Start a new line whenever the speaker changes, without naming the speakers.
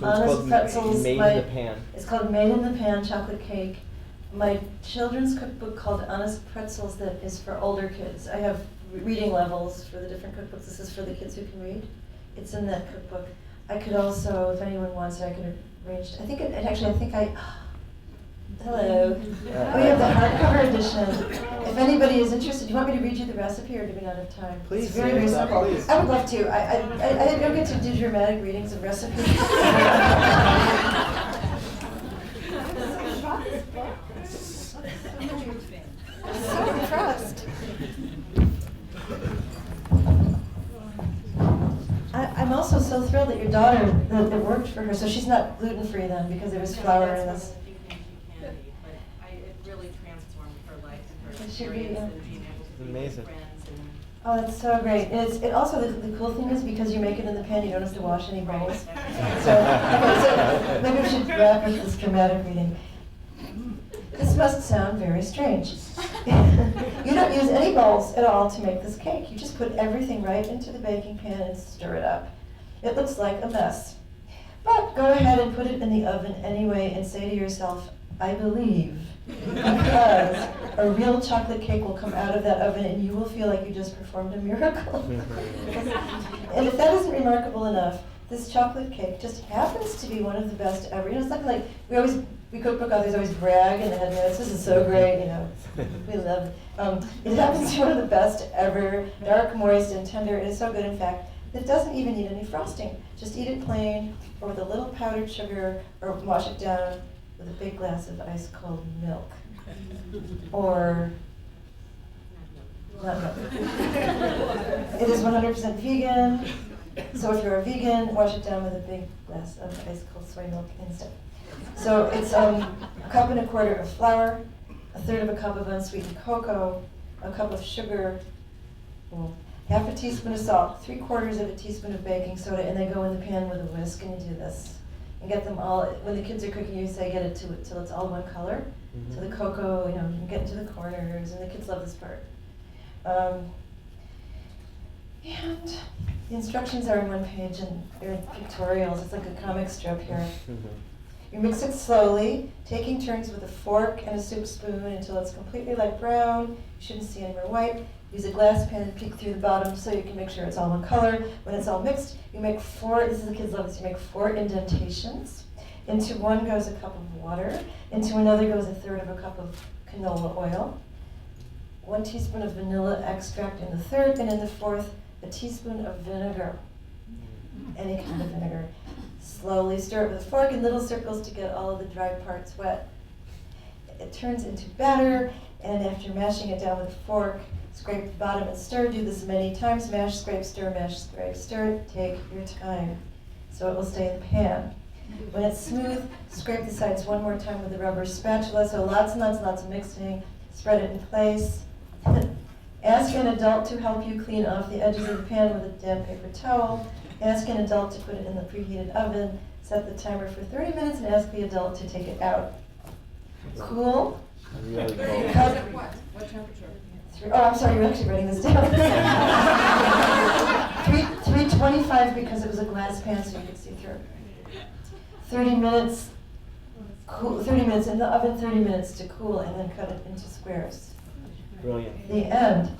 So it's
honest
called
pretzels.
Made in the Pan.
It's called Made in the Pan chocolate cake. My children's cookbook called Honest Pretzels that is for older kids. I have reading levels for the different cookbooks. This is for the kids who can read. It's in that cookbook. I could also, if anyone wants it, I could arrange. Hello. We have the hardcover edition. If anybody is interested, do you want me to read you the recipe, or do we not have time?
Please,
it's very, very simple.
please.
I would love to. I don't get to do dramatic readings of recipes. I'm so impressed. I'm also so thrilled that your daughter, that it worked for her. So she's not gluten-free then, because there was flour in this.
It really transformed her life and her
It should
experience
be,
and being able to be
amazing.
with friends. And
Oh, that's so great. And it also, the cool thing is, because you make it in the pan, you don't have to wash any bowls. So maybe we should wrap up this dramatic reading. This must sound very strange. You don't use any bowls at all to make this cake. You just put everything right into the baking pan and stir it up. It looks like a mess. But go ahead and put it in the oven anyway and say to yourself, I believe. Because a real chocolate cake will come out of that oven and you will feel like you just performed a miracle. And if that isn't remarkable enough, this chocolate cake just happens to be one of the best ever. You know, it's not like we cookbook authors always brag in the head notes, this is so great, you know, we love it. It happens to be one of the best ever, dark, moist, and tender. It is so good, in fact, that it doesn't even need any frosting. Just eat it plain, or with a little powdered sugar, or wash it down with a big glass of ice cold milk. Or not milk. It is 100% vegan, so if you're a vegan, wash it down with a big glass of ice cold soy milk instead. So it's a cup and a quarter of flour, a third of a cup of unsweetened cocoa, a cup of sugar, half a teaspoon of salt, 3/4 of a teaspoon of baking soda, and they go in the pan with a whisk, and you do this. And get them all, when the kids are cooking, you say get it till it's all one color. So the cocoa, you know, you can get into the corners, and the kids love this part. And the instructions are on one page, and they're pictorials. It's like a comic strip here. You mix it slowly, taking turns with a fork and a soup spoon until it's completely light brown. You shouldn't see any more white. Use a glass pan and peek through the bottom so you can make sure it's all one color. When it's all mixed, you make the kids love this, you make 4 indentations. Into one goes a cup of water. Into another goes a third of a cup of canola oil. 1 teaspoon of vanilla extract in the third, and in the fourth, a teaspoon of vinegar. Any kind of vinegar. Slowly stir it with a fork in little circles to get all of the dry parts wet. It turns into batter, and after mashing it down with a fork, scrape the bottom and stir. Do this many times. Mash, scrape, stir, mash, scrape, stir. Take your time, so it will stay in the pan. When it's smooth, scrape the sides one more time with a rubber spatula, so lots and lots and lots of mixing. Spread it in place. Ask an adult to help you clean off the edges of the pan with a damp paper towel. Ask an adult to put it in the preheated oven. Set the timer for 30 minutes and ask the adult to take it out. Cool?
Really cool.
what temperature?
Oh, I'm sorry, you're actually writing this down. 325 because it was a glass pan, so you could see through. 30 minutes, cool, 30 minutes in the oven, 30 minutes to cool, and then cut it into squares.
Brilliant.
The end.